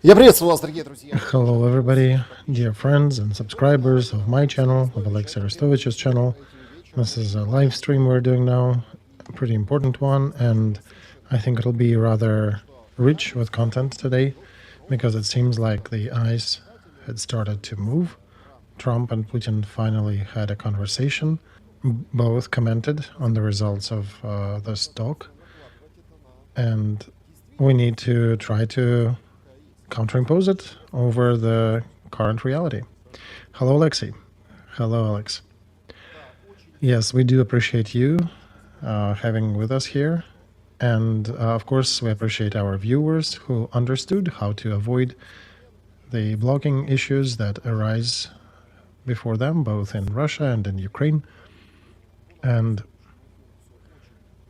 Я приветствую вас, дорогие друзья. Hello, everybody, dear friends and subscribers of my channel, of Alexey Aristovich's channel. This is a live stream we're doing now, a pretty important one, and I think it'll be rather rich with content today because it seems like the ice had started to move. Trump and Putin finally had a conversation. Both commented on the results of this talk, and we need to try to counterimpose it over the current reality. Hello, Alexei. Hello, Alex. Yes, we do appreciate you having with us here. And of course, we appreciate our viewers who understood how to avoid the blocking issues that arise before them, both in Russia and in Ukraine. And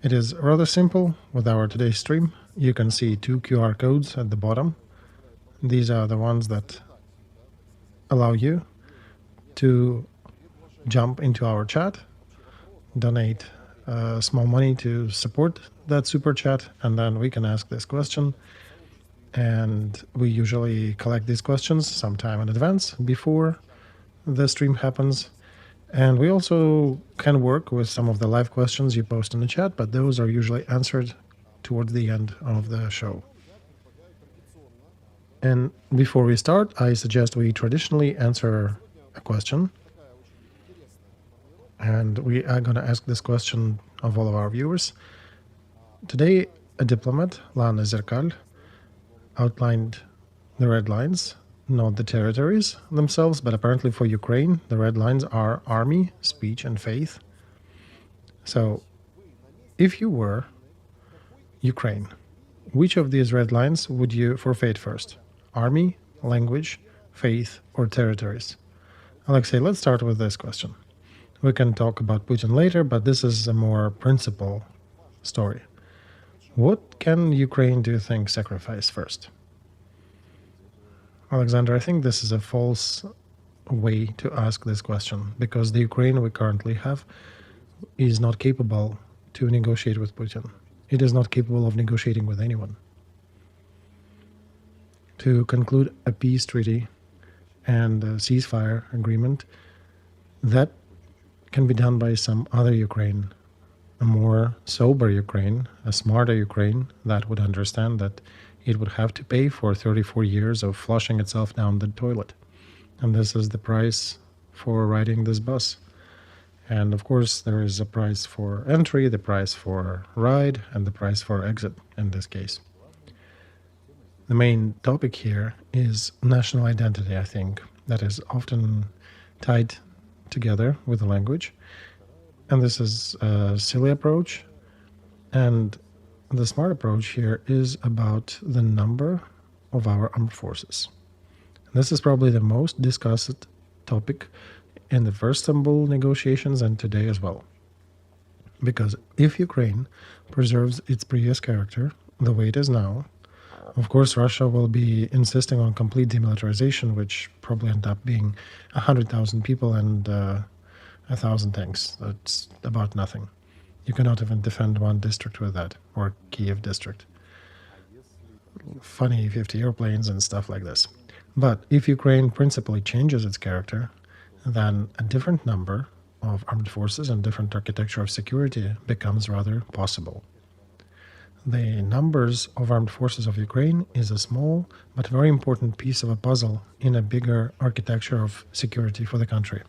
it is rather simple with our today's stream. You can see two QR codes at the bottom. These are the ones that allow you to jump into our chat, donate small money to support that super chat, and then we can ask this question. And we usually collect these questions sometime in advance before the stream happens. And we also can work with some of the live questions you post in the chat, but those are usually answered towards the end of the show. And before we start, I suggest we traditionally answer a question. And we are going to ask this question of all of our viewers. Today, a diplomat, Lana Zerkal, outlined the red lines, not the territories themselves, but apparently for Ukraine, the red lines are army, speech, and faith. So, if you were Ukraine, which of these red lines would you forfeit first? Army, language, faith, or territories? Alexei, let's start with this question. We can talk about Putin later, but this is a more principal story. What can Ukraine, do you think, sacrifice first? Alexander, I think this is a false way to ask this question because the Ukraine we currently have is not capable to negotiate with Putin. It is not capable of negotiating with anyone. To conclude a peace treaty and a ceasefire agreement, that can be done by some other Ukraine, a more sober Ukraine, a smarter Ukraine that would understand that it would have to pay for 34 years of flushing itself down the toilet. And this is the price for riding this bus. And of course, there is a price for entry, the price for ride, and the price for exit in this case. The main topic here is national identity, I think, that is often tied together with the language. And this is a silly approach. And the smart approach here is about the number of our armed forces. This is probably the most discussed topic in the first Istanbul negotiations and today as well. Because if Ukraine preserves its previous character the way it is now, of course, Russia will be insisting on complete demilitarization, which probably end up being 100,000 people and 1,000 tanks. That's about nothing. You cannot even defend one district with that, or Kiev district. Funny 50 airplanes and stuff like this. But if Ukraine principally changes its character, then a different number of armed forces and different architecture of security becomes rather possible. The numbers of armed forces of Ukraine is a small but very important piece of a puzzle in a bigger architecture of security for the country.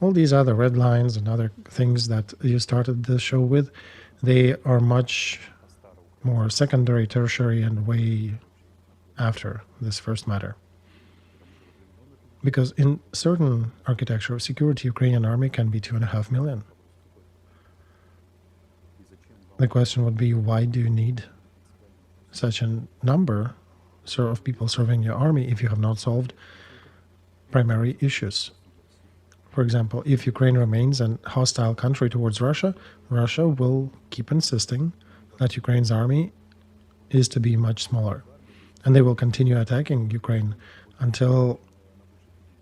All these other red lines and other things that you started the show with, they are much more secondary, tertiary, and way after this first matter. Because in certain architecture of security, Ukrainian army can be 2.5 million. The question would be, why do you need such a number of people serving your army if you have not solved primary issues? For example, if Ukraine remains a hostile country towards Russia, Russia will keep insisting that Ukraine's army is to be much smaller. And they will continue attacking Ukraine until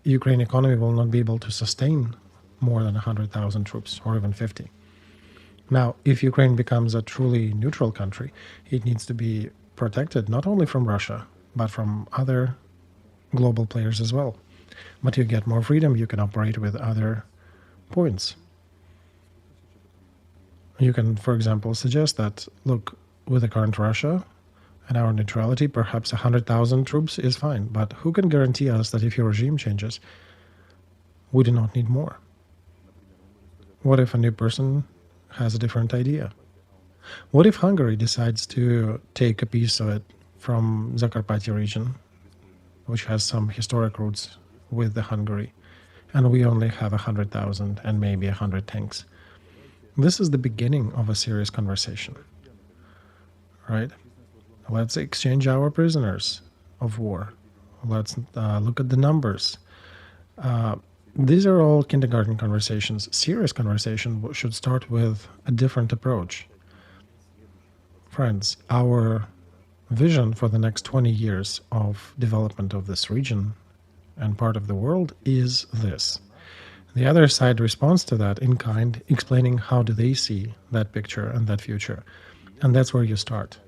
Ukraine economy will not be able to sustain more than 100,000 troops or even 50. Now, if Ukraine becomes a truly neutral country, it needs to be protected not only from Russia, but from other global players as well. But you get more freedom, you can operate with other points. You can, for example, suggest that, look, with the current Russia and our neutrality, perhaps 100,000 troops is fine, but who can guarantee us that if your regime changes, we do not need more? What if a new person has a different idea? What if Hungary decides to take a piece of it from Zakarpattia region, which has some historic roots with the Hungary, and we only have 100,000 and maybe 100 tanks? This is the beginning of a serious conversation, right? Let's exchange our prisoners of war. Let's look at the numbers. These are all kindergarten conversations. Serious conversation should start with a different approach. Friends, our vision for the next 20 years of development of this region and part of the world is this. The other side responds to that in kind, explaining how do they see that picture and that future. And that's where you start.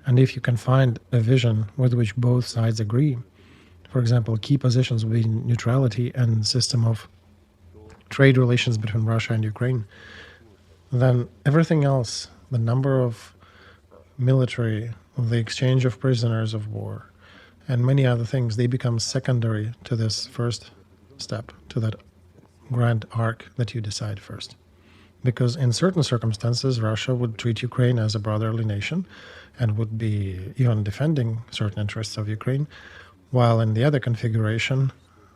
And if you can find a vision with which both sides agree, for example, key positions will be neutrality and system of trade relations between Russia and Ukraine, then everything else, the number of military, the exchange of prisoners of war, and many other things, they become secondary to this first step, to that grand arc that you decide first. Because in certain circumstances, Russia would treat Ukraine as a brotherly nation and would be even defending certain interests of Ukraine, while in the other configuration,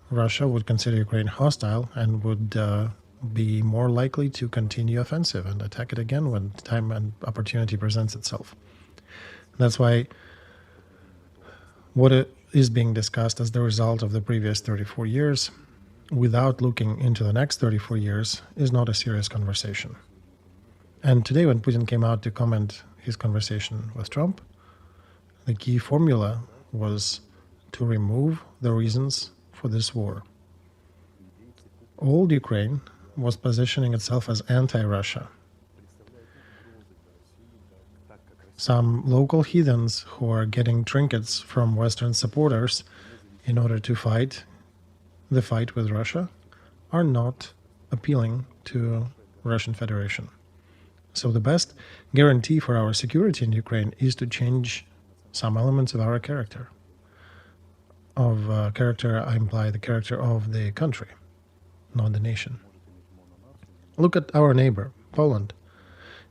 Russia would consider Ukraine hostile and would be more likely to continue offensive and attack it again when time and opportunity presents itself. That's why what is being discussed as the result of the previous 34 years, without looking into the next 34 years, is not a serious conversation. And today when Putin came out to comment his conversation with Trump, the key formula was to remove the reasons for this war. Old Ukraine was positioning itself as anti-Russia. Some local heathens who are getting trinkets from Western supporters in order to fight the fight with Russia are not appealing to Russian Federation. So the best guarantee for our security in Ukraine is to change some elements of our character. Of character, I imply the character of the country, not the nation. Look at our neighbor, Poland.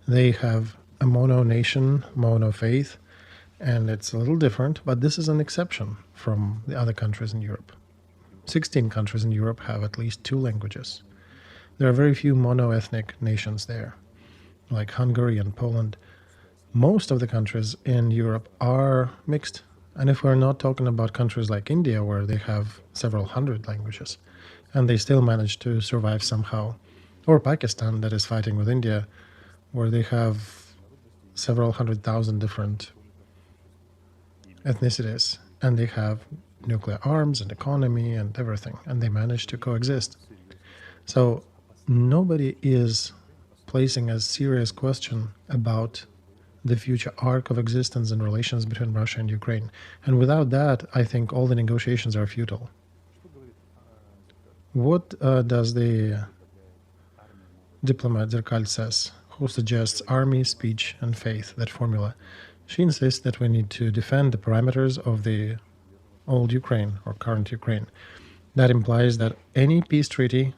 They have a mono nation, mono faith, and it's a little different, but this is an exception from the other countries in Europe. 16 countries in Europe have at least 2 languages. There are very few mono-ethnic nations there, like Hungary and Poland. Most of the countries in Europe are mixed. And if we're not talking about countries like India, where they have several hundred languages, and they still manage to survive somehow, or Pakistan that is fighting with India, where they have several 100,000 different ethnicities, and they have nuclear arms and economy and everything, and they manage to coexist. So nobody is placing a serious question about the future arc of existence and relations between Russia and Ukraine. And without that, I think all the negotiations are futile. What does the diplomat Zerkal says, who suggests army, speech, and faith, that formula? She insists that we need to defend the parameters of the old Ukraine or current Ukraine. That implies that any peace treaty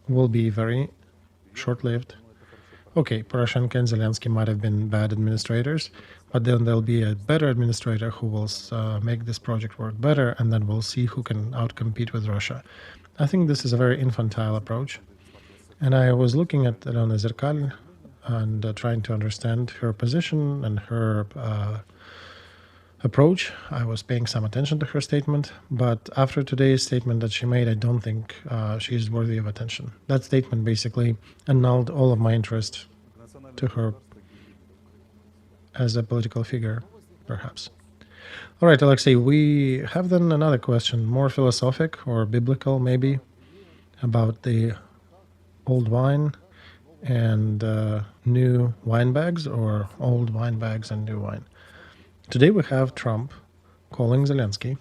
will be very short-lived. Okay, Poroshenko and Zelensky might have been bad administrators, but then there'll be a better administrator who will make this project work better, and then we'll see who can outcompete with Russia. I think this is a very infantile approach. And I was looking at Lana Zerkal and trying to understand her position and her approach. I was paying some attention to her statement, but after today's statement that she made, I don't think she is worthy of attention. That statement basically annulled all of my interest to her as a political figure, perhaps. All right, Alexei, we have then another question, more philosophic or biblical maybe, about the old wine and new wine bags, or old wine bags and new wine. Today we have Trump calling Zelensky.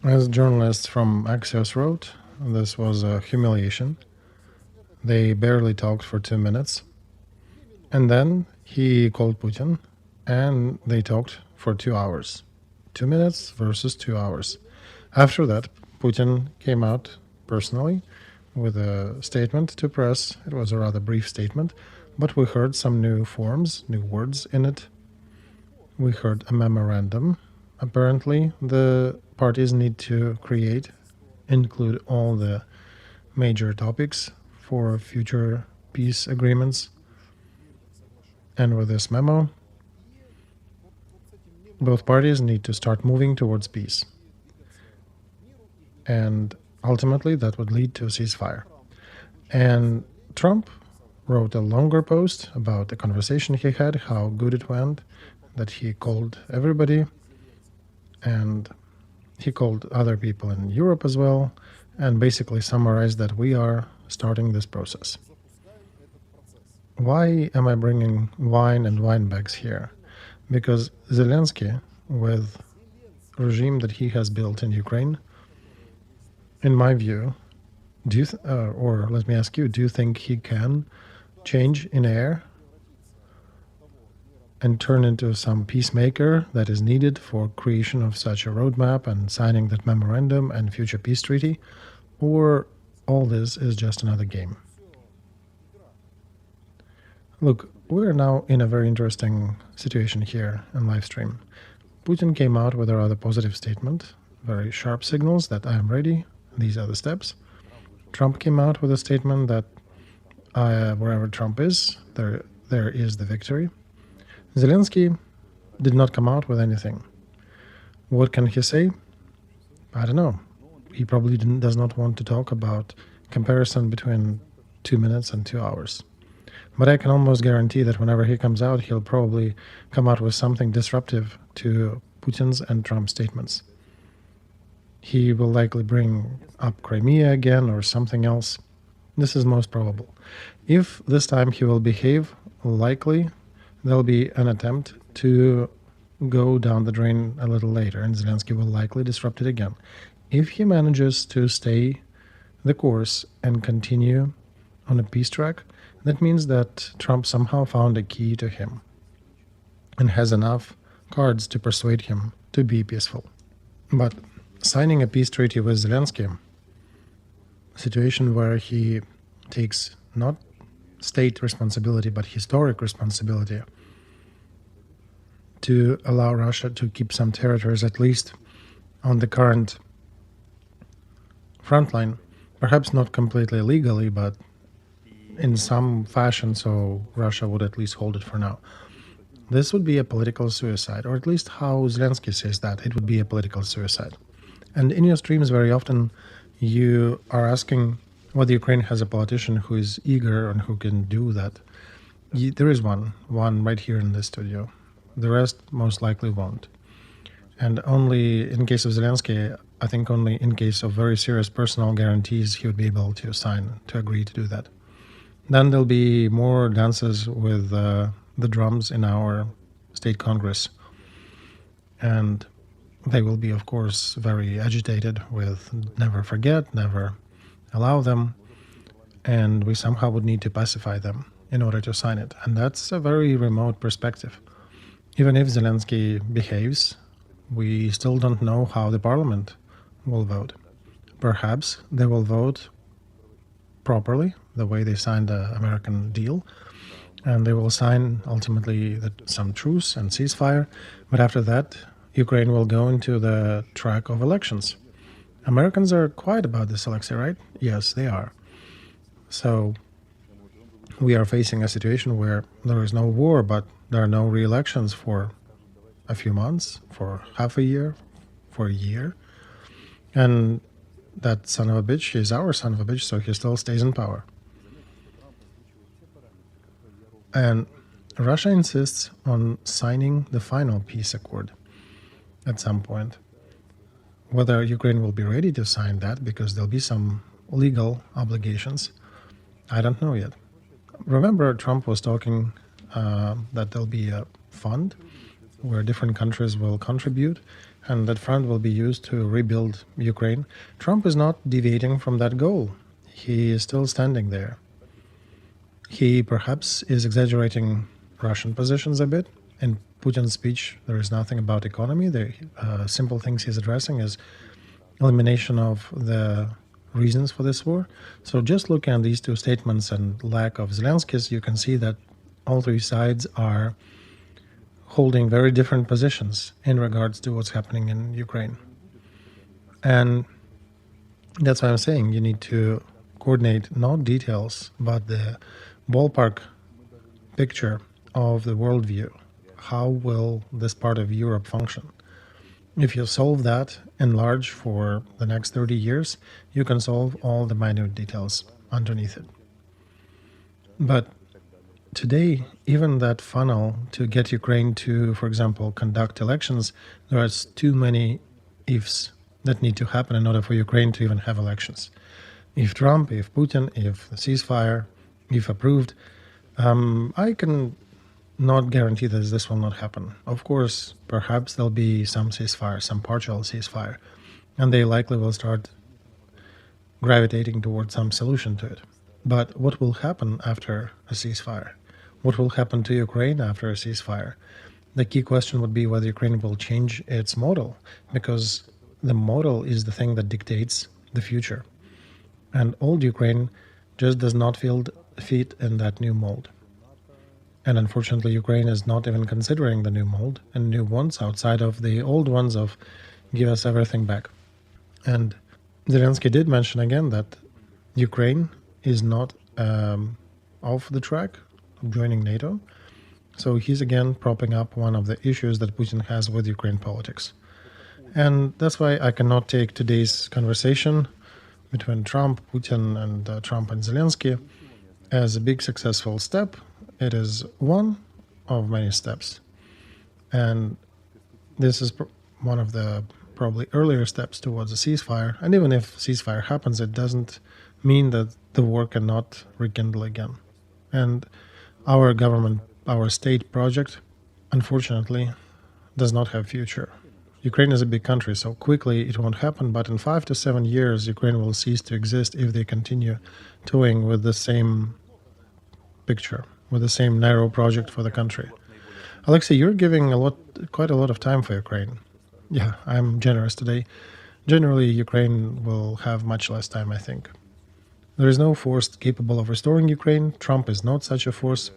As journalists from Axios wrote, this was a humiliation. They barely talked for 2 minutes. And then he called Putin, and they talked for 2 hours. 2 minutes versus 2 hours. After that, Putin came out personally with a statement to press. It was a rather brief statement, but we heard some new forms, new words in it. We heard a memorandum. Apparently, the parties need to include all the major topics for future peace agreements. And with this memo, both parties need to start moving towards peace. And ultimately, that would lead to a ceasefire. And Trump wrote a longer post about the conversation he had, how good it went, that he called everybody, and he called other people in Europe as well, and basically summarized that we are starting this process. Why am I bringing wine and wine bags here? Because Zelensky, with the regime that he has built in Ukraine, in my view, or let me ask you, do you think he can change in air and turn into some peacemaker that is needed for creation of such a roadmap and signing that memorandum and future peace treaty? Or all this is just another game? Look, we're now in a very interesting situation here in live stream. Putin came out with a rather positive statement, very sharp signals that I am ready, these are the steps. Trump came out with a statement that wherever Trump is, there is the victory. Zelensky did not come out with anything. What can he say? I don't know. He probably does not want to talk about comparison between 2 minutes and 2 hours. But I can almost guarantee that whenever he comes out, he'll probably come out with something disruptive to Putin's and Trump's statements. He will likely bring up Crimea again or something else. This is most probable. If this time he will behave, likely there'll be an attempt to go down the drain a little later, and Zelensky will likely disrupt it again. If he manages to stay the course and continue on a peace track, that means that Trump somehow found a key to him and has enough cards to persuade him to be peaceful. But signing a peace treaty with Zelensky, a situation where he takes not state responsibility but historic responsibility to allow Russia to keep some territories at least on the current front line, perhaps not completely legally, but in some fashion, so Russia would at least hold it for now. This would be a political suicide, or at least how Zelensky says that, it would be a political suicide. And in your streams, very often, you are asking whether Ukraine has a politician who is eager and who can do that. There is one right here in this studio. The rest most likely won't. And only in case of Zelensky, I think only in case of very serious personal guarantees, he would be able to agree to do that. Then there'll be more dances with the drums in our state congress. And they will be, of course, very agitated with never forget, never allow them. And we somehow would need to pacify them in order to sign it. And that's a very remote perspective. Even if Zelensky behaves, we still don't know how the parliament will vote. Perhaps they will vote properly, the way they signed the American deal, and they will sign ultimately some truce and ceasefire. But after that, Ukraine will go into the track of elections. Americans are quiet about this, Alexei, right? Yes, they are. So we are facing a situation where there is no war, but there are no re-elections for a few months, for half a year, for a year. And that son of a bitch is our son of a bitch, so he still stays in power. And Russia insists on signing the final peace accord at some point. Whether Ukraine will be ready to sign that, because there'll be some legal obligations, I don't know yet. Remember, Trump was talking that there'll be a fund where different countries will contribute, and that fund will be used to rebuild Ukraine. Trump is not deviating from that goal. He is still standing there. He perhaps is exaggerating Russian positions a bit. In Putin's speech, there is nothing about economy. The simple things he's addressing is elimination of the reasons for this war. So just looking at these two statements and lack of Zelensky's, you can see that all three sides are holding very different positions in regards to what's happening in Ukraine. And that's why I'm saying you need to coordinate not details, but the ballpark picture of the worldview. How will this part of Europe function? If you solve that in large for the next 30 years, you can solve all the minute details underneath it. But today, even that funnel to get Ukraine to, for example, conduct elections, there are too many ifs that need to happen in order for Ukraine to even have elections. If Trump, if Putin, if the ceasefire, if approved, I can not guarantee that this will not happen. Of course, perhaps there'll be some ceasefire, some partial ceasefire, and they likely will start gravitating towards some solution to it. But what will happen after a ceasefire? What will happen to Ukraine after a ceasefire? The key question would be whether Ukraine will change its model, because the model is the thing that dictates the future. And old Ukraine just does not fit in that new mold. And unfortunately, Ukraine is not even considering the new mold and new ones outside of the old ones of give us everything back. And Zelensky did mention again that Ukraine is not off the track of joining NATO. So he's again propping up one of the issues that Putin has with Ukraine politics. And that's why I cannot take today's conversation between Trump, Putin, and Trump and Zelensky as a big successful step. It is one of many steps. And this is one of the probably earlier steps towards a ceasefire. And even if ceasefire happens, it doesn't mean that the war cannot rekindle again. And our government, our state project, unfortunately, does not have future. Ukraine is a big country, so quickly it won't happen, but in 5 to 7 years, Ukraine will cease to exist if they continue toying with the same picture, with the same narrow project for the country. Alexey, you're giving quite a lot of time for Ukraine. Yeah, I'm generous today. Generally, Ukraine will have much less time, I think. There is no force capable of restoring Ukraine. Trump is not such a force.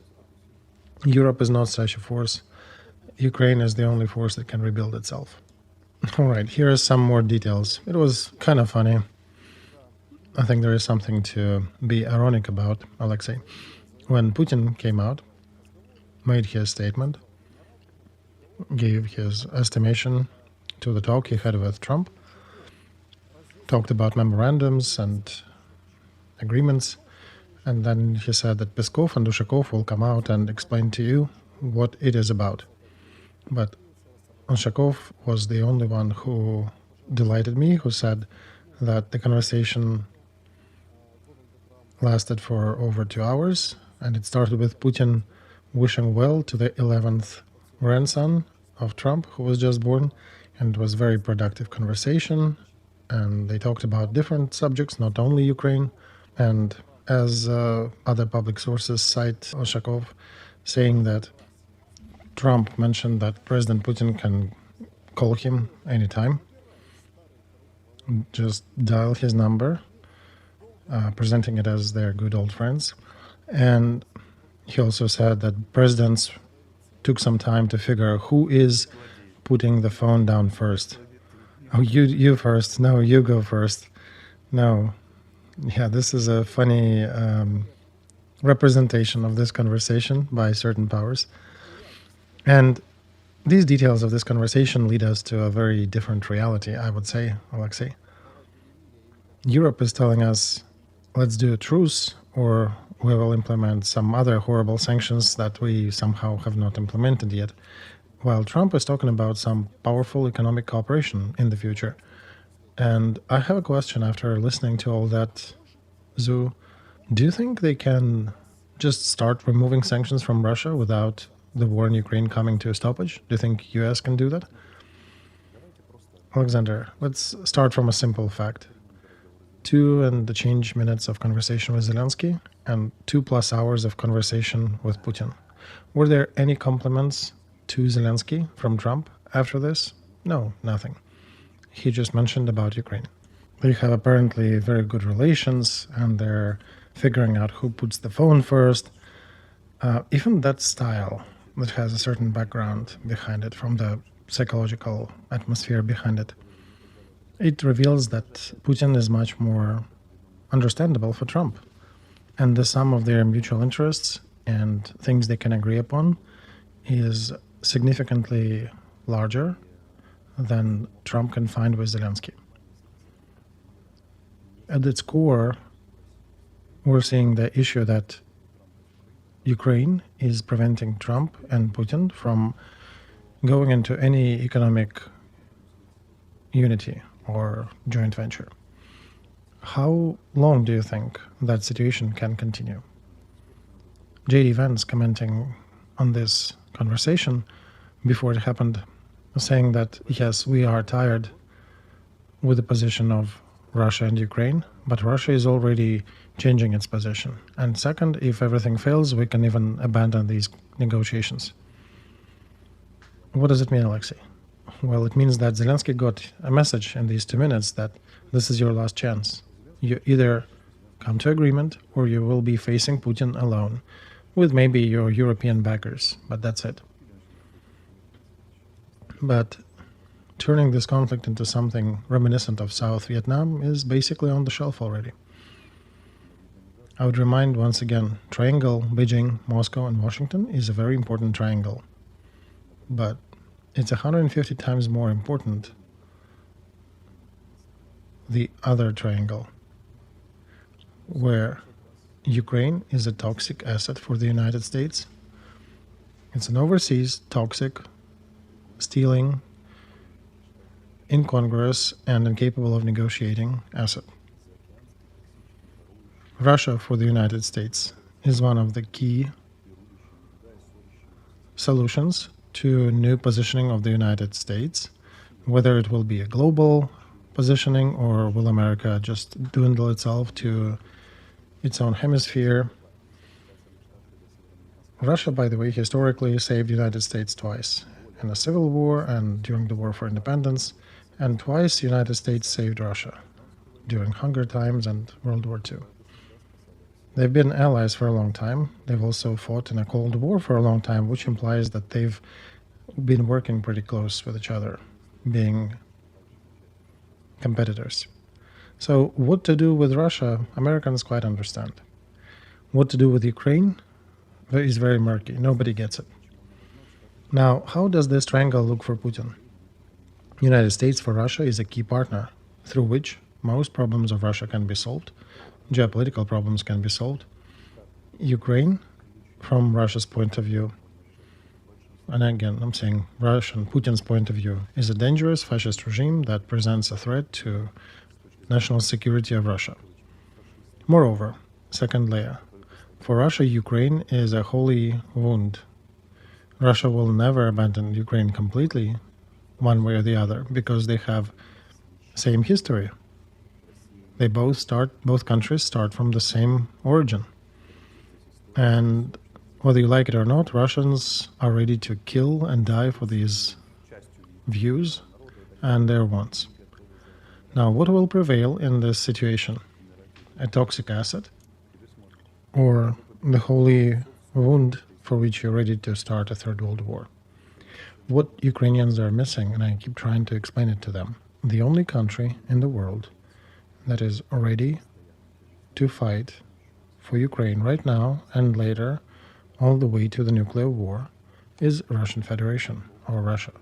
Europe is not such a force. Ukraine is the only force that can rebuild itself. All right, here are some more details. It was kind of funny. I think there is something to be ironic about, Alexei. When Putin came out, made his statement, gave his estimation to the talk he had with Trump, talked about memorandums and agreements, and then he said that Peskov and Ushakov will come out and explain to you what it is about. But Ushakov was the only one who delighted me, who said that the conversation lasted for over 2 hours, and it started with Putin wishing well to the 11th grandson of Trump, who was just born, and it was a very productive conversation, and they talked about different subjects, not only Ukraine, and as other public sources cite Ushakov saying that Trump mentioned that President Putin can call him anytime, just dial his number, presenting it as their good old friends. And he also said that presidents took some time to figure who is putting the phone down first. Oh, you first. No, you go first. No. Yeah, this is a funny representation of this conversation by certain powers. And these details of this conversation lead us to a very different reality, I would say, Alexei. Europe is telling us, let's do a truce, or we will implement some other horrible sanctions that we somehow have not implemented yet, while Trump is talking about some powerful economic cooperation in the future. And I have a question after listening to all that, Zoo. Do you think they can just start removing sanctions from Russia without the war in Ukraine coming to a stoppage? Do you think US can do that? Alexander, let's start from a simple fact. 2 and the change minutes of conversation with Zelensky and 2+ hours of conversation with Putin. Were there any compliments to Zelensky from Trump after this? No, nothing. He just mentioned about Ukraine. They have apparently very good relations and they're figuring out who puts the phone first. Even that style that has a certain background behind it, from the psychological atmosphere behind it, it reveals that Putin is much more understandable for Trump. And the sum of their mutual interests and things they can agree upon is significantly larger than Trump can find with Zelensky. At its core, we're seeing the issue that Ukraine is preventing Trump and Putin from going into any economic unity or joint venture. How long do you think that situation can continue? J.D. Vance, commenting on this conversation before it happened, saying that yes, we are tired with the position of Russia and Ukraine, but Russia is already changing its position. And second, if everything fails, we can even abandon these negotiations. What does it mean, Alexei? Well, it means that Zelensky got a message in these 2 minutes that this is your last chance. You either come to agreement or you will be facing Putin alone with maybe your European backers, but that's it. But turning this conflict into something reminiscent of South Vietnam is basically on the shelf already. I would remind once again, triangle Beijing, Moscow, and Washington is a very important triangle. But it's 150 times more important the other triangle, where Ukraine is a toxic asset for the United States. It's an overseas, toxic, stealing, incongruous, and incapable of negotiating asset. Russia for the United States is one of the key solutions to new positioning of the United States, whether it will be a global positioning or will America just dwindle itself to its own hemisphere. Russia, by the way, historically saved the United States twice, in a civil war and during the War for Independence, and twice the United States saved Russia, during Hunger Times and World War II. They've been allies for a long time. They've also fought in a Cold War for a long time, which implies that they've been working pretty close with each other, being competitors. So what to do with Russia, Americans quite understand. What to do with Ukraine is very murky. Nobody gets it. Now, how does this triangle look for Putin? United States for Russia is a key partner through which most problems of Russia can be solved. Geopolitical problems can be solved. Ukraine, from Russia's point of view, and again, I'm saying Russian, Putin's point of view, is a dangerous fascist regime that presents a threat to national security of Russia. Moreover, second layer, for Russia, Ukraine is a holy wound. Russia will never abandon Ukraine completely, one way or the other, because they have same history. They both countries start from the same origin. And whether you like it or not, Russians are ready to kill and die for these views and their wants. Now, what will prevail in this situation? A toxic asset or the holy wound for which you're ready to start a third world war? What Ukrainians are missing, and I keep trying to explain it to them, the only country in the world that is ready to fight for Ukraine right now and later all the way to the nuclear war is Russian Federation or Russia.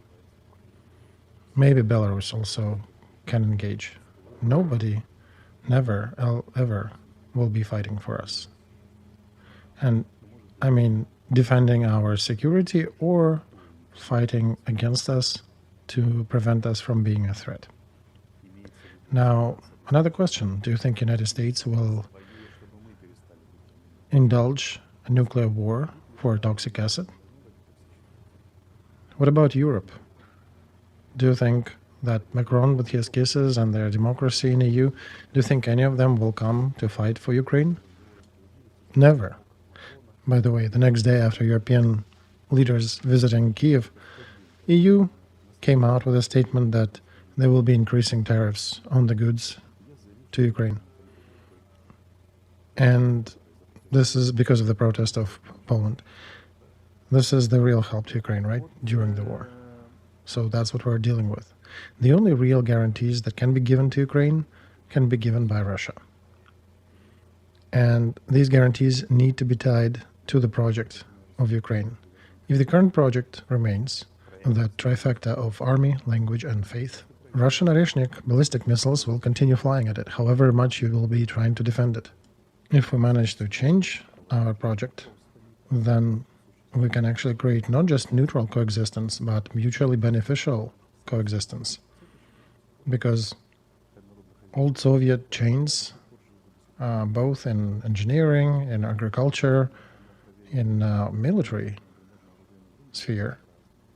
Maybe Belarus also can engage. Nobody, never, ever will be fighting for us. And I mean, defending our security or fighting against us to prevent us from being a threat. Now, another question, do you think United States will indulge a nuclear war for a toxic asset? What about Europe? Do you think that Macron with his kisses and their democracy in EU, do you think any of them will come to fight for Ukraine? Never. By the way, the next day after European leaders visiting Kiev, EU came out with a statement that they will be increasing tariffs on the goods to Ukraine. And this is because of the protest of Poland. This is the real help to Ukraine, right? During the war. So that's what we're dealing with. The only real guarantees that can be given to Ukraine can be given by Russia. And these guarantees need to be tied to the project of Ukraine. If the current project remains, that trifecta of army, language, and faith, Russian Arestovych ballistic missiles will continue flying at it, however much you will be trying to defend it. If we manage to change our project, then we can actually create not just neutral coexistence, but mutually beneficial coexistence. Because old Soviet chains, both in engineering, in agriculture, in military sphere,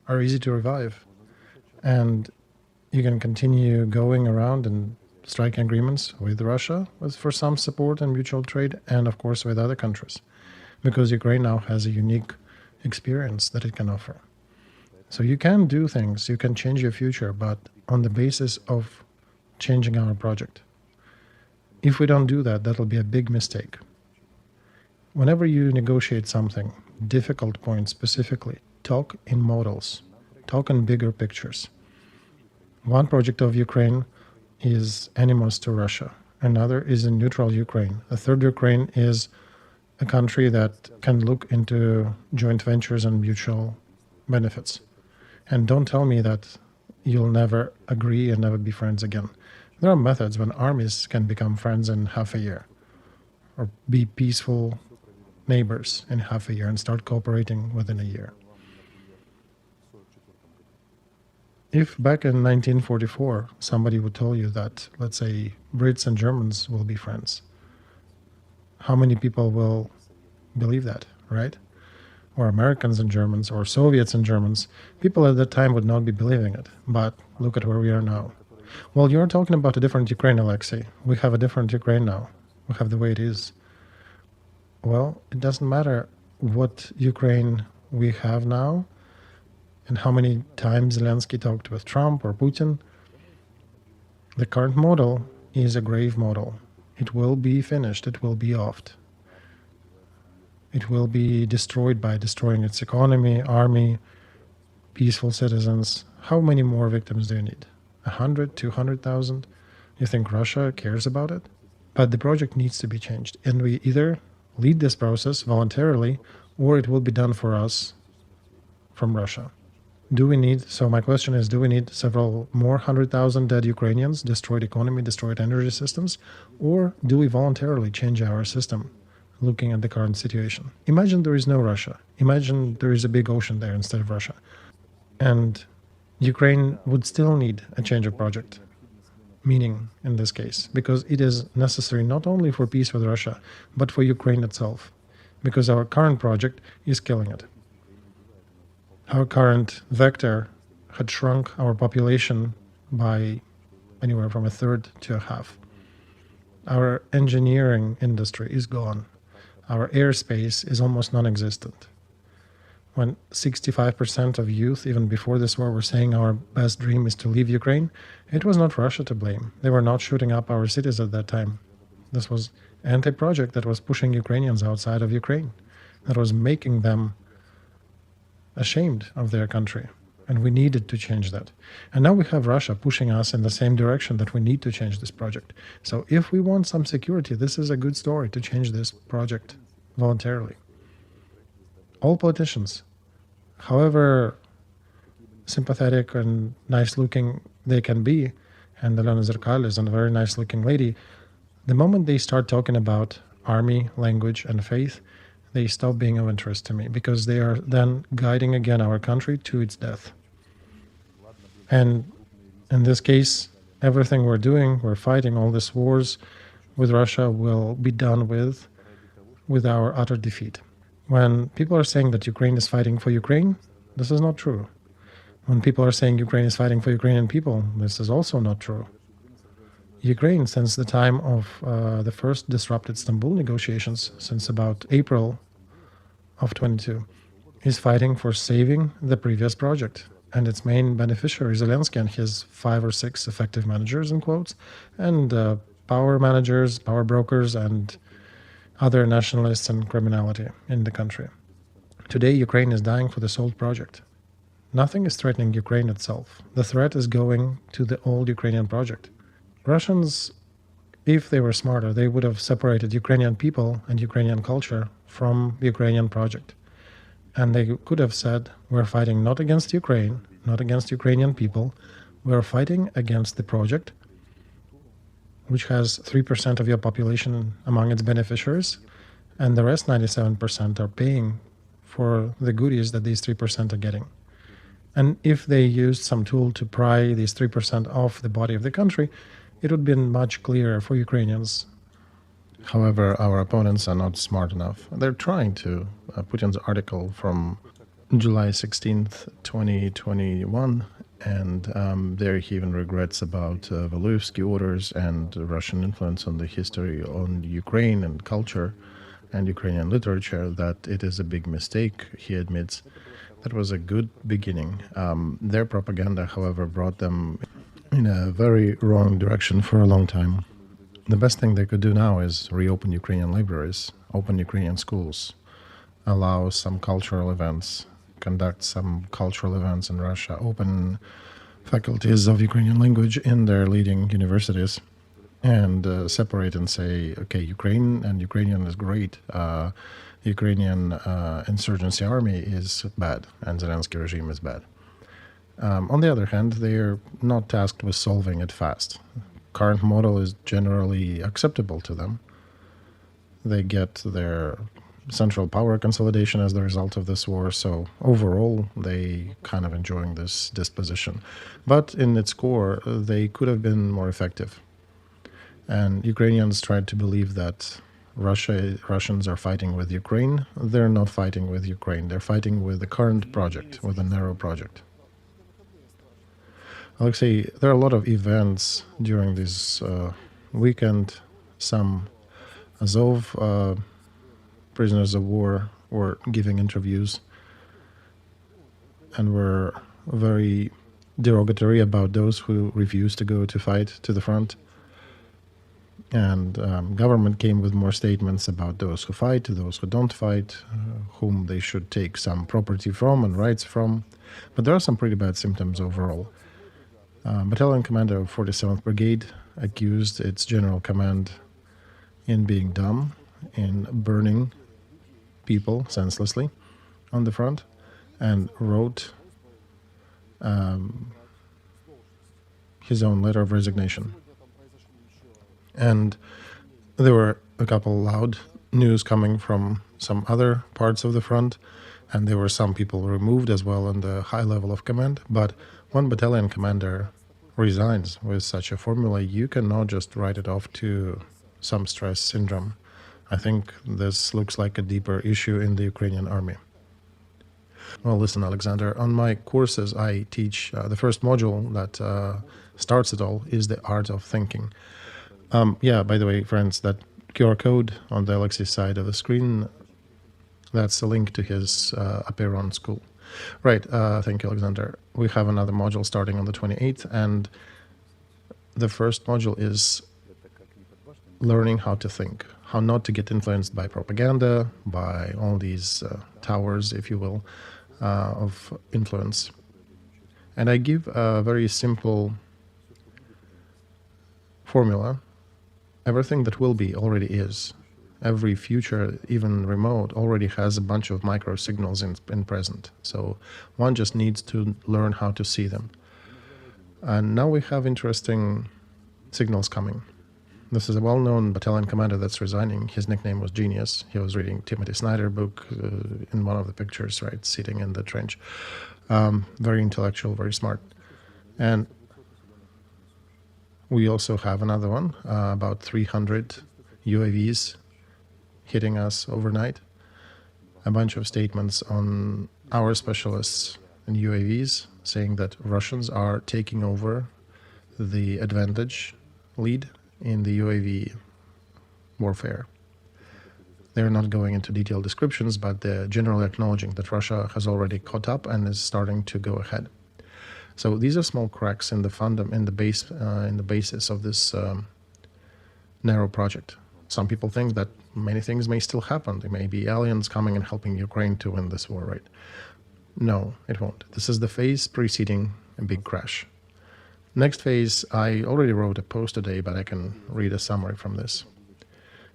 are easy to revive. And you can continue going around and striking agreements with Russia for some support and mutual trade, and of course with other countries, because Ukraine now has a unique experience that it can offer. So you can do things, you can change your future, but on the basis of changing our project. If we don't do that, that'll be a big mistake. Whenever you negotiate something, difficult point specifically, talk in models, talk in bigger pictures. One project of Ukraine is animus to Russia. Another is in neutral Ukraine. A third Ukraine is a country that can look into joint ventures and mutual benefits. And don't tell me that you'll never agree and never be friends again. There are methods when armies can become friends in half a year, or be peaceful neighbors in half a year and start cooperating within a year. If back in 1944 somebody would tell you that, let's say, Brits and Germans will be friends, how many people will believe that, right? Or Americans and Germans, or Soviets and Germans, people at that time would not be believing it. But look at where we are now. Well, you're talking about a different Ukraine, Alexei. We have a different Ukraine now. We have the way it is. Well, it doesn't matter what Ukraine we have now and how many times Zelensky talked with Trump or Putin. The current model is a grave model. It will be finished. It will be offed. It will be destroyed by destroying its economy, army, peaceful citizens. How many more victims do you need? 100, 200,000? You think Russia cares about it? But the project needs to be changed. And we either lead this process voluntarily, or it will be done for us from Russia. Do we need, so my question is, do we need several more 100,000 dead Ukrainians, destroyed economy, destroyed energy systems, or do we voluntarily change our system, looking at the current situation? Imagine there is no Russia. Imagine there is a big ocean there instead of Russia. And Ukraine would still need a change of project, meaning in this case, because it is necessary not only for peace with Russia, but for Ukraine itself, because our current project is killing it. Our current vector had shrunk our population by anywhere from a third to a half. Our engineering industry is gone. Our airspace is almost non-existent. When 65% of youth, even before this war, were saying our best dream is to leave Ukraine, it was not Russia to blame. They were not shooting up our cities at that time. This was anti-project that was pushing Ukrainians outside of Ukraine, that was making them ashamed of their country. And we needed to change that. And now we have Russia pushing us in the same direction that we need to change this project. So if we want some security, this is a good story to change this project voluntarily. All politicians, however sympathetic and nice-looking they can be, and Lana Zerkal is a very nice-looking lady, the moment they start talking about army, language, and faith, they stop being of interest to me, because they are then guiding again our country to its death. And in this case, everything we're doing, we're fighting all these wars with Russia, will be done with our utter defeat. When people are saying that Ukraine is fighting for Ukraine, this is not true. When people are saying Ukraine is fighting for Ukrainian people, this is also not true. Ukraine, since the time of the first disrupted Istanbul negotiations, since about April of 22, is fighting for saving the previous project. And its main beneficiary, Zelensky, and his 5 or 6 effective managers, in quotes, and power managers, power brokers, and other nationalists and criminality in the country. Today, Ukraine is dying for this old project. Nothing is threatening Ukraine itself. The threat is going to the old Ukrainian project. Russians, if they were smarter, they would have separated Ukrainian people and Ukrainian culture from the Ukrainian project. And they could have said, we're fighting not against Ukraine, not against Ukrainian people, we're fighting against the project, which has 3% of your population among its beneficiaries, and the rest, 97%, are paying for the goodies that these 3% are getting. And if they used some tool to pry these 3% off the body of the country, it would have been much clearer for Ukrainians. However, our opponents are not smart enough. They're trying to. Putin's article from July 16th, 2021, and there he even regrets about Valuevsky orders and Russian influence on the history on Ukraine and culture and Ukrainian literature, that it is a big mistake, he admits. That was a good beginning. Their propaganda, however, brought them in a very wrong direction for a long time. The best thing they could do now is reopen Ukrainian libraries, open Ukrainian schools, allow some cultural events, conduct some cultural events in Russia, open faculties of Ukrainian language in their leading universities, and separate and say, okay, Ukraine and Ukrainian is great. Ukrainian insurgency army is bad, and Zelensky regime is bad. On the other hand, they're not tasked with solving it fast. Current model is generally acceptable to them. They get their central power consolidation as the result of this war, so overall they kind of enjoying this disposition. But in its core, they could have been more effective. And Ukrainians tried to believe that Russians are fighting with Ukraine. They're not fighting with Ukraine. They're fighting with the current project, with a narrow project. Alexei, there are a lot of events during this weekend. Some Azov prisoners of war were giving interviews and were very derogatory about those who refused to go to fight to the front. And government came with more statements about those who fight, those who don't fight, whom they should take some property from and rights from. But there are some pretty bad symptoms overall. Battalion commander of 47th Brigade accused its general command in being dumb, in burning people senselessly on the front, and wrote his own letter of resignation. And there were a couple loud news coming from some other parts of the front, and there were some people removed as well on the high level of command. But one battalion commander resigns with such a formula. You cannot just write it off to some stress syndrome. I think this looks like a deeper issue in the Ukrainian army. Well, listen, Alexander, on my courses I teach the first module that starts it all is the art of thinking. Yeah, by the way, friends, that QR code on the Alexei side of the screen, that's a link to his Aperon school. Right, thank you, Alexander. We have another module starting on the 28th, and the first module is learning how to think, how not to get influenced by propaganda, by all these towers, if you will, of influence. And I give a very simple formula. Everything that will be already is. Every future, even remote, already has a bunch of microsignals in present. So one just needs to learn how to see them. And now we have interesting signals coming. This is a well-known battalion commander that's resigning. His nickname was Genius. He was reading Timothy Snyder book in one of the pictures, right, sitting in the trench. Very intellectual, very smart. And we also have another one, about 300 UAVs hitting us overnight. A bunch of statements on our specialists in UAVs, saying that Russians are taking over the lead in the UAV warfare. They're not going into detailed descriptions, but they're generally acknowledging that Russia has already caught up and is starting to go ahead. So these are small cracks in the basis of this narrow project. Some people think that many things may still happen. There may be aliens coming and helping Ukraine to win this war, right? No, it won't. This is the phase preceding a big crash. Next phase, I already wrote a post today, but I can read a summary from this.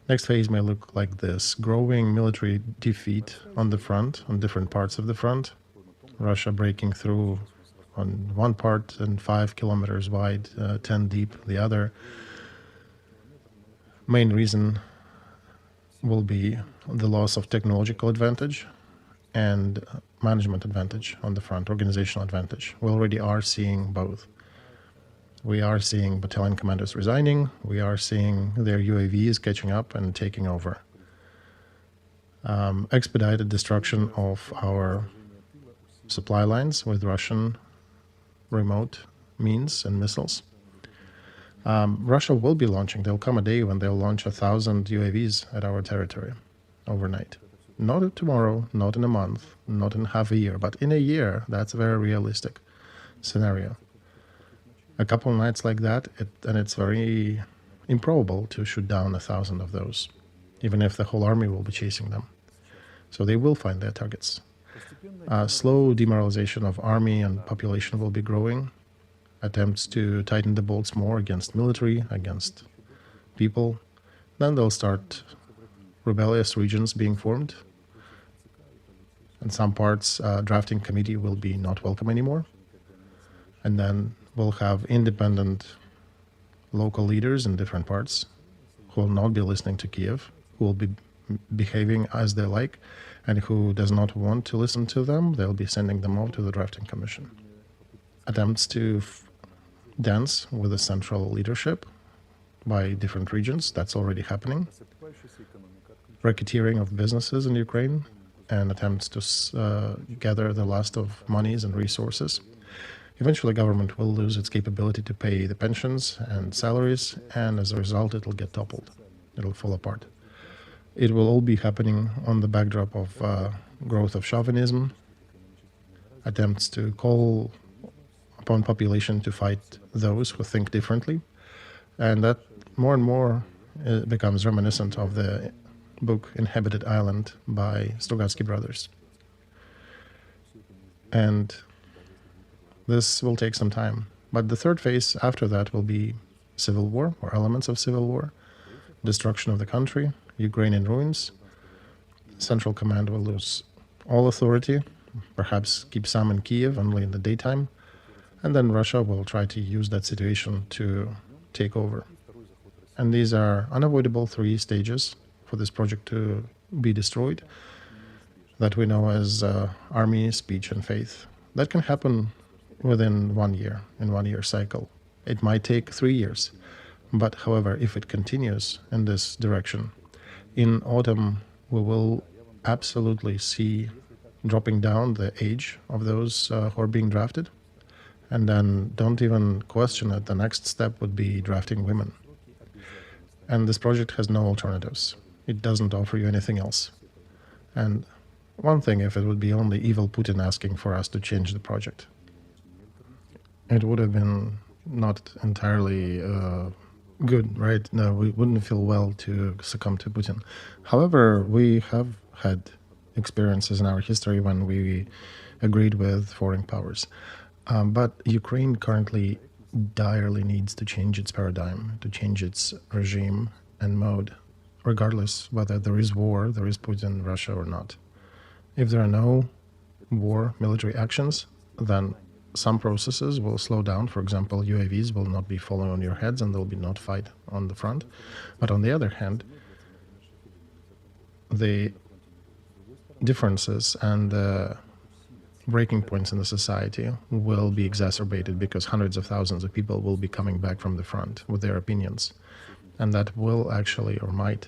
Next phase may look like this: growing military defeat on the front, on different parts of the front. Russia breaking through on one part and 5 kilometers wide, 10 deep the other. Main reason will be the loss of technological advantage and management advantage on the front, organizational advantage. We already are seeing both. We are seeing battalion commanders resigning. We are seeing their UAVs catching up and taking over. Expedited destruction of our supply lines with Russian remote means and missiles. Russia will be launching. There'll come a day when they'll launch 1,000 UAVs at our territory overnight. Not tomorrow, not in a month, not in half a year, but in a year. That's a very realistic scenario. A couple of nights like that, and it's very improbable to shoot down 1,000 of those, even if the whole army will be chasing them. So they will find their targets. Slow demoralization of army and population will be growing. Attempts to tighten the bolts more against military, against people. Then they'll start rebellious regions being formed. In some parts, drafting committee will be not welcome anymore. And then we'll have independent local leaders in different parts who will not be listening to Kiev, who will be behaving as they like, and who does not want to listen to them, they'll be sending them off to the drafting commission. Attempts to dance with the central leadership by different regions, that's already happening. Racketeering of businesses in Ukraine and attempts to gather the last of monies and resources. Eventually, government will lose its capability to pay the pensions and salaries, and as a result, it'll get toppled. It'll fall apart. It will all be happening on the backdrop of growth of chauvinism, attempts to call upon population to fight those who think differently, and that more and more becomes reminiscent of the book Inhabited Island by Strugatsky brothers. And this will take some time. But the third phase after that will be civil war, or elements of civil war, destruction of the country, Ukrainian ruins. Central command will lose all authority, perhaps keep some in Kiev only in the daytime, and then Russia will try to use that situation to take over. And these are unavoidable 3 stages for this project to be destroyed that we know as army, speech, and faith. That can happen within 1 year, in 1 year cycle. It might take 3 years. But however, if it continues in this direction, in autumn we will absolutely see dropping down the age of those who are being drafted. And then don't even question it, the next step would be drafting women. And this project has no alternatives. It doesn't offer you anything else. And one thing, if it would be only evil Putin asking for us to change the project, it would have been not entirely good, right? No, we wouldn't feel well to succumb to Putin. However, we have had experiences in our history when we agreed with foreign powers. But Ukraine currently direly needs to change its paradigm, to change its regime and mode, regardless whether there is war, there is Putin, Russia or not. If there are no war, military actions, then some processes will slow down. For example, UAVs will not be falling on your heads and there will be not fight on the front. But on the other hand, the differences and the breaking points in the society will be exacerbated because hundreds of thousands of people will be coming back from the front with their opinions. And that will actually, or might,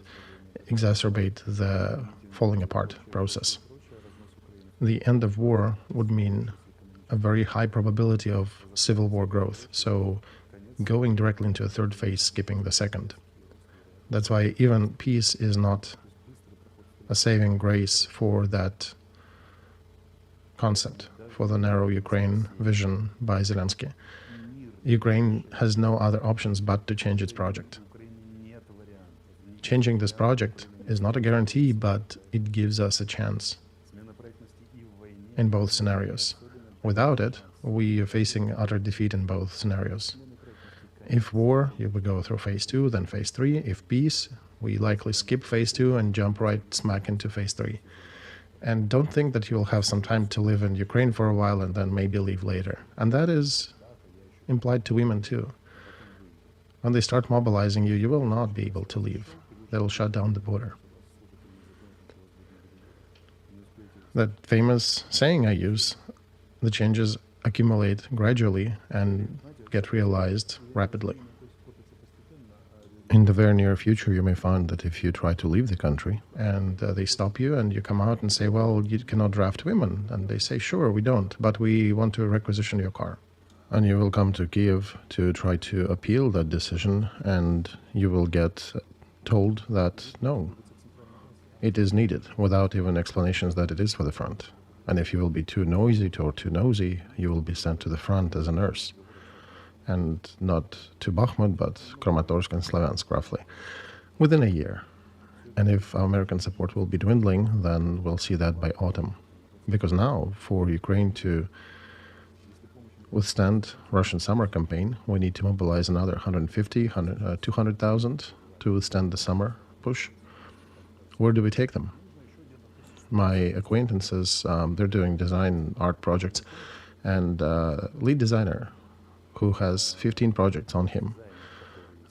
exacerbate the falling apart process. The end of war would mean a very high probability of civil war growth. So going directly into a third phase, skipping the second. That's why even peace is not a saving grace for that concept, for the narrow Ukraine vision by Zelensky. Ukraine has no other options but to change its project. Changing this project is not a guarantee, but it gives us a chance in both scenarios. Without it, we are facing utter defeat in both scenarios. If war, you would go through phase 2, then phase 3. If peace, we likely skip phase 2 and jump right smack into phase 3. And don't think that you'll have some time to live in Ukraine for a while and then maybe leave later. And that is implied to women too. When they start mobilizing you, you will not be able to leave. They'll shut down the border. That famous saying I use, the changes accumulate gradually and get realized rapidly. In the very near future, you may find that if you try to leave the country and they stop you and you come out and say, well, you cannot draft women. And they say, sure, we don't, but we want to requisition your car. And you will come to Kiev to try to appeal that decision, and you will get told that no, it is needed, without even explanations that it is for the front. And if you will be too noisy or too nosy, you will be sent to the front as a nurse. And not to Bakhmut, but Kramatorsk and Slaviansk, roughly, within a year. And if American support will be dwindling, then we'll see that by autumn. Because now, for Ukraine to withstand Russian summer campaign, we need to mobilize another 200,000 to withstand the summer push. Where do we take them? My acquaintances, they're doing design art projects, and lead designer who has 15 projects on him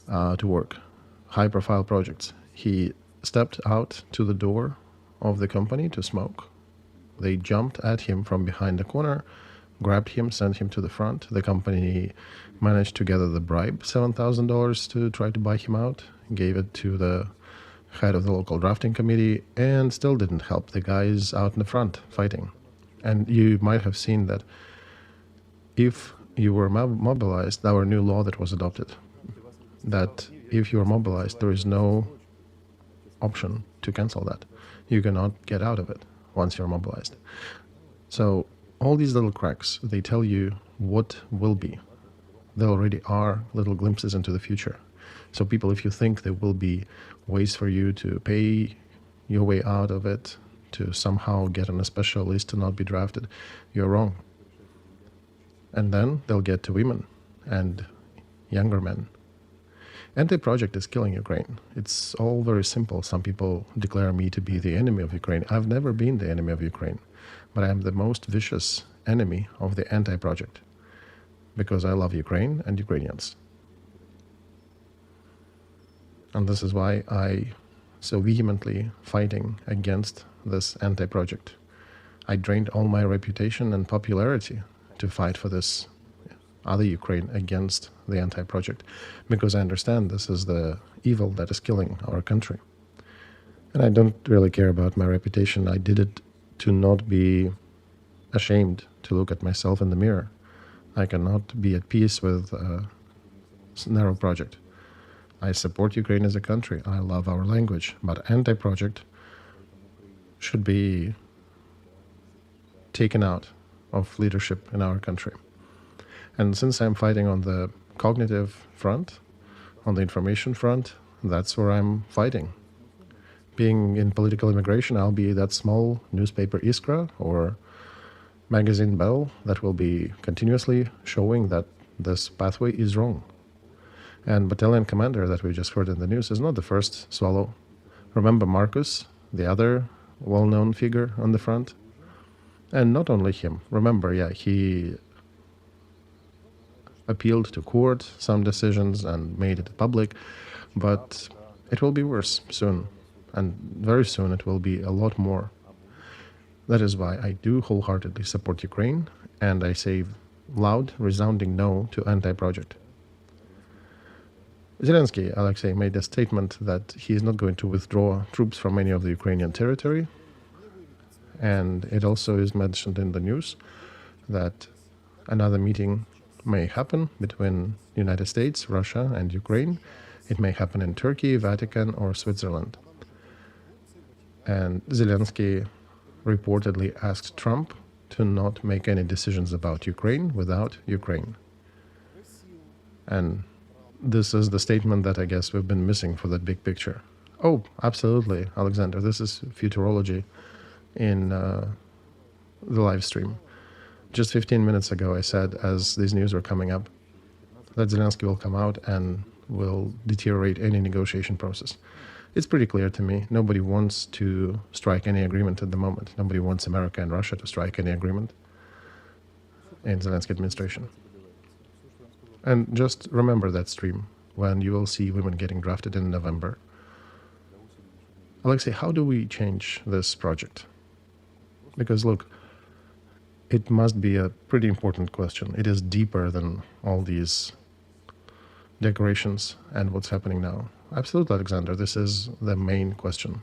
to work, high-profile projects. He stepped out to the door of the company to smoke. They jumped at him from behind the corner, grabbed him, sent him to the front. The company managed to gather the bribe, $7,000, to try to buy him out, gave it to the head of the local drafting committee, and still didn't help. The guys out in the front fighting. And you might have seen that if you were mobilized, our new law that was adopted, that if you are mobilized, there is no option to cancel that. You cannot get out of it once you're mobilized. So all these little cracks, they tell you what will be. There already are little glimpses into the future. So people, if you think there will be ways for you to pay your way out of it, to somehow get on a special list to not be drafted, you're wrong. And then they'll get to women and younger men. Anti-project is killing Ukraine. It's all very simple. Some people declare me to be the enemy of Ukraine. I've never been the enemy of Ukraine, but I am the most vicious enemy of the anti-project because I love Ukraine and Ukrainians. And this is why I so vehemently fighting against this anti-project. I drained all my reputation and popularity to fight for this other Ukraine against the anti-project, because I understand this is the evil that is killing our country. And I don't really care about my reputation. I did it to not be ashamed to look at myself in the mirror. I cannot be at peace with a narrow project. I support Ukraine as a country. I love our language, but anti-project should be taken out of leadership in our country. And since I'm fighting on the cognitive front, on the information front, that's where I'm fighting. Being in political immigration, I'll be that small newspaper Iskra or magazine Bell that will be continuously showing that this pathway is wrong. And battalion commander that we just heard in the news is not the first swallow. Remember Marcus, the other well-known figure on the front? And not only him. Remember, he appealed to court some decisions and made it public, but it will be worse soon. And very soon it will be a lot more. That is why I do wholeheartedly support Ukraine, and I say loud, resounding no to anti-project. Zelensky, Alexei, made a statement that he is not going to withdraw troops from any of the Ukrainian territory. And it also is mentioned in the news that another meeting may happen between the United States, Russia, and Ukraine. It may happen in Turkey, Vatican, or Switzerland. And Zelensky reportedly asked Trump to not make any decisions about Ukraine without Ukraine. And this is the statement that I guess we've been missing for that big picture. Oh, absolutely, Alexander. This is futurology in the live stream. Just 15 minutes ago, I said, as these news were coming up, that Zelensky will come out and will deteriorate any negotiation process. It's pretty clear to me. Nobody wants to strike any agreement at the moment. Nobody wants America and Russia to strike any agreement in Zelensky administration. And just remember that stream when you will see women getting drafted in November. Alexey, how do we change this project? Because look, it must be a pretty important question. It is deeper than all these decorations and what's happening now. Absolutely, Alexander, this is the main question.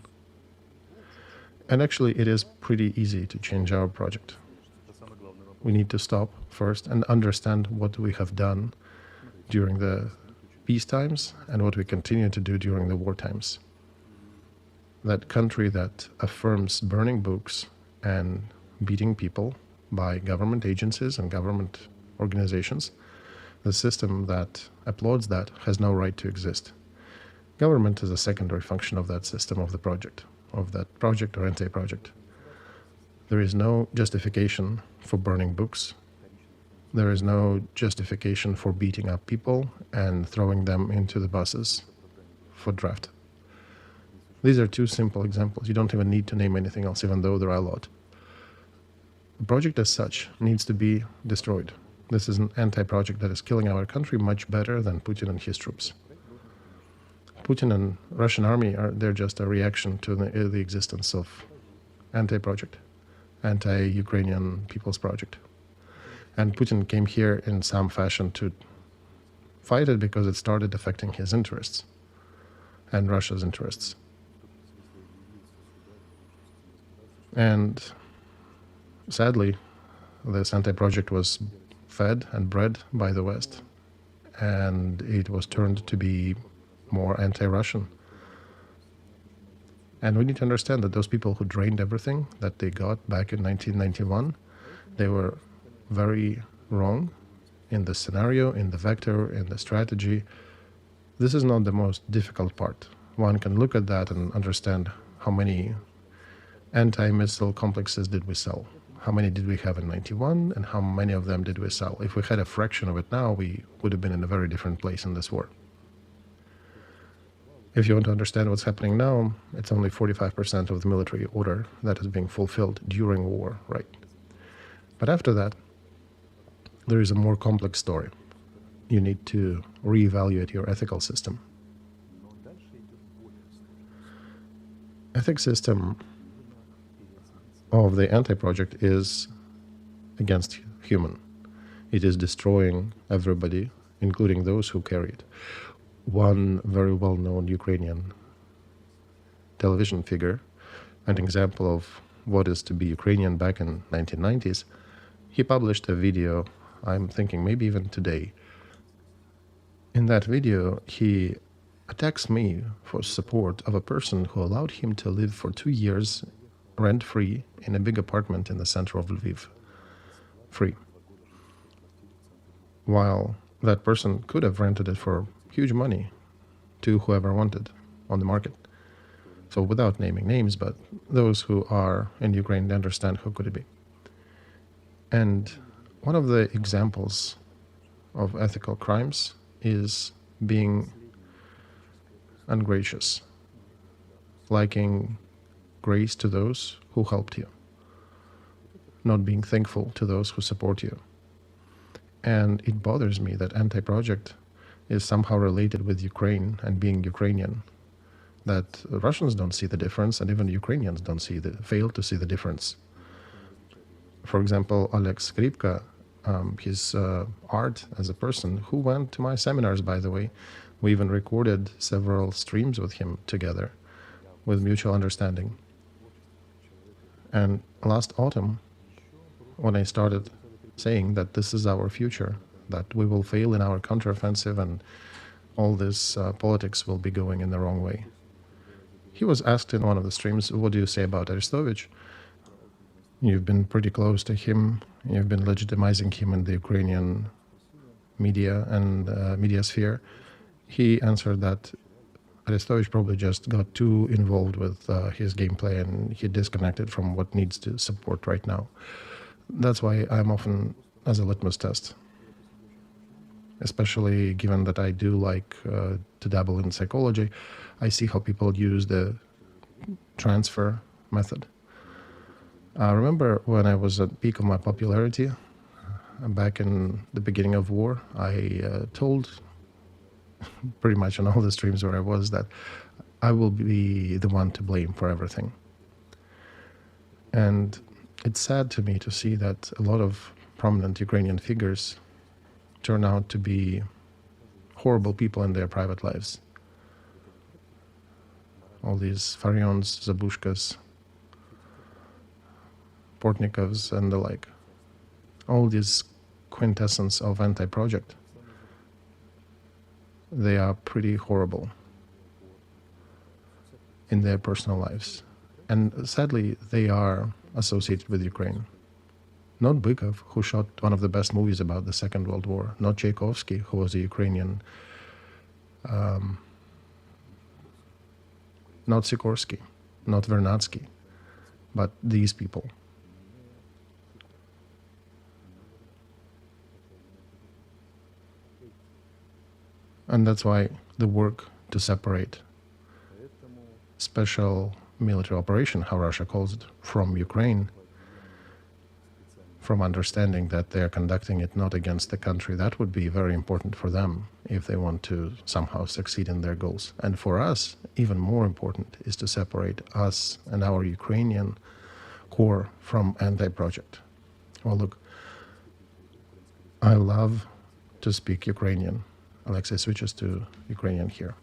And actually, it is pretty easy to change our project. We need to stop first and understand what we have done during the peace times and what we continue to do during the war times. That country that affirms burning books and beating people by government agencies and government organizations, the system that applauds that has no right to exist. Government is a secondary function of that system, of that project or anti-project. There is no justification for burning books. There is no justification for beating up people and throwing them into the buses for draft. These are two simple examples. You don't even need to name anything else, even though there are a lot. The project as such needs to be destroyed. This is an anti-project that is killing our country much better than Putin and his troops. Putin and Russian army they're just a reaction to the existence of anti-project, anti-Ukrainian People's Project. And Putin came here in some fashion to fight it because it started affecting his interests and Russia's interests. And sadly, this anti-project was fed and bred by the West, and it was turned to be more anti-Russian. And we need to understand that those people who drained everything that they got back in 1991, they were very wrong in the scenario, in the vector, in the strategy. This is not the most difficult part. One can look at that and understand how many anti-missile complexes did we sell. How many did we have in 91 and how many of them did we sell? If we had a fraction of it now, we would have been in a very different place in this war. If you want to understand what's happening now, it's only 45% of the military order that is being fulfilled during war, right? But after that, there is a more complex story. You need to reevaluate your ethical system. Ethics system of the anti-project is against human. It is destroying everybody, including those who carry it. One very well-known Ukrainian television figure, an example of what is to be Ukrainian back in 1990s, he published a video, I'm thinking maybe even today. In that video, he attacks me for support of a person who allowed him to live for 2 years rent-free in a big apartment in the center of Lviv, free. While that person could have rented it for huge money to whoever wanted on the market. So without naming names, but those who are in Ukraine understand who could it be. And one of the examples of ethical crimes is being ungracious, liking grace to those who helped you, not being thankful to those who support you. And it bothers me that anti-project is somehow related with Ukraine and being Ukrainian, that Russians don't see the difference and even Ukrainians fail to see the difference. For example, Oleg Skripka, his art as a person, who went to my seminars, by the way. We even recorded several streams with him together with mutual understanding. And last autumn, when I started saying that this is our future, that we will fail in our counteroffensive and all this politics will be going in the wrong way. He was asked in one of the streams, what do you say about Arestovych? You've been pretty close to him. You've been legitimizing him in the Ukrainian media and media sphere. He answered that Arestovych probably just got too involved with his gameplay and he disconnected from what needs to support right now. That's why I'm often as a litmus test, especially given that I do like to dabble in psychology. I see how people use the transfer method. I remember when I was at peak of my popularity, back in the beginning of war, I told pretty much on all the streams where I was that I will be the one to blame for everything. And it's sad to me to see that a lot of prominent Ukrainian figures turn out to be horrible people in their private lives. All these Farions, Zabushkas, Portnikovs and the like. All these quintessence of anti-project. They are pretty horrible in their personal lives. And sadly, they are associated with Ukraine. Not Bykov, who shot one of the best movies about the Second World War. Not Tchaikovsky, who was a Ukrainian. Not Sikorsky, not Vernadsky, but these people. And that's why the work to separate special military operation, how Russia calls it, from Ukraine, from understanding that they're conducting it not against the country, that would be very important for them if they want to somehow succeed in their goals. And for us, even more important is to separate us and our Ukrainian core from anti-project. Well, look, I love to speak Ukrainian. Alexey switches to Ukrainian here.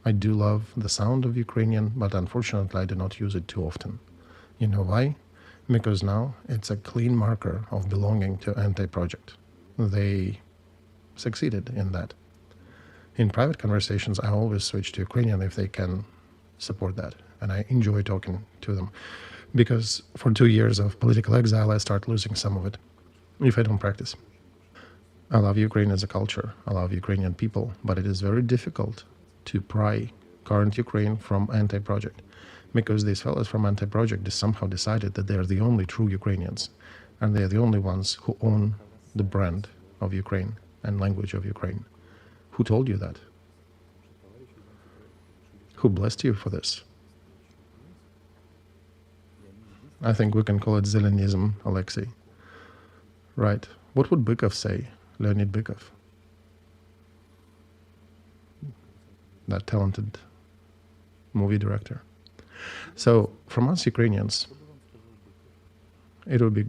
I do love the sound of Ukrainian, but unfortunately I do not use it too often. You know why? Because now it's a clean marker of belonging to anti-project. They succeeded in that. In private conversations, I always switch to Ukrainian if they can support that, and I enjoy talking to them. Because for 2 years of political exile, I start losing some of it if I don't practice. I love Ukraine as a culture. I love Ukrainian people, but it is very difficult to pry current Ukraine from anti-project, because these fellows from anti-project somehow decided that they're the only true Ukrainians, and they're the only ones who own the brand of Ukraine and language of Ukraine. Who told you that? Who blessed you for this? I think we can call it Zelenism, Alexei. Right. What would Bykov say? Leonid Bykov. That talented movie director. So from us Ukrainians, it would be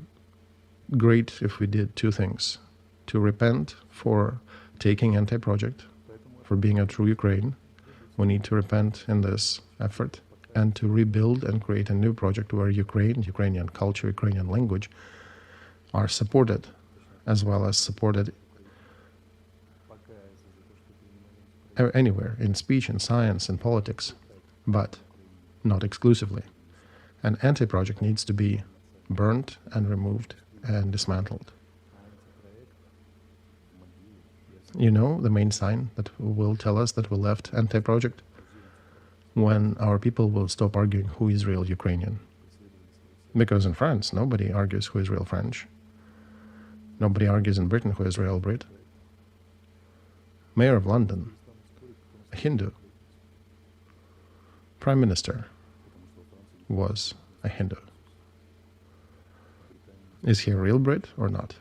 great if we did two things. To repent for taking anti-project, for being a true Ukraine. We need to repent in this effort and to rebuild and create a new project where Ukraine, Ukrainian culture, Ukrainian language are supported, as well as supported anywhere, in speech, in science, in politics, but not exclusively. An anti-project needs to be burnt and removed and dismantled. You know the main sign that will tell us that we left anti-project? When our people will stop arguing who is real Ukrainian. Because in France, nobody argues who is real French. Nobody argues in Britain who is real Brit. Mayor of London, a Hindu. Prime Minister was a Hindu. Is he a real Brit or not?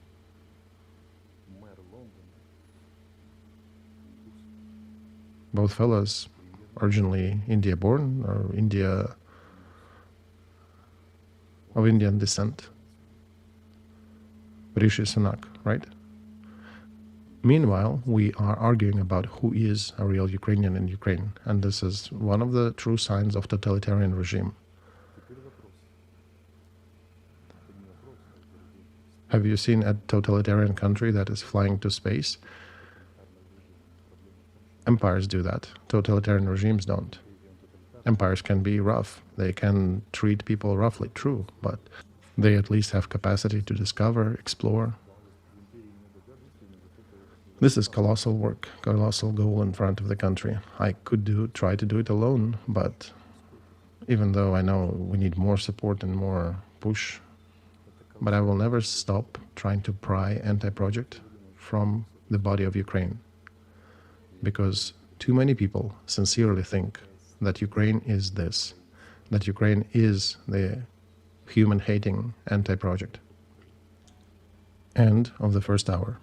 Both fellows originally India-born or of Indian descent. Rishi Sunak, right? Meanwhile, we are arguing about who is a real Ukrainian in Ukraine, and this is one of the true signs of totalitarian regime. Have you seen a totalitarian country that is flying to space? Empires do that. Totalitarian regimes don't. Empires can be rough. They can treat people roughly, true, but they at least have capacity to discover, explore. This is colossal work, colossal goal in front of the country. I could try to do it alone, but even though I know we need more support and more push, but I will never stop trying to pry anti-project from the body of Ukraine. Because too many people sincerely think that Ukraine is this, that Ukraine is the human-hating anti-project. End of the first hour.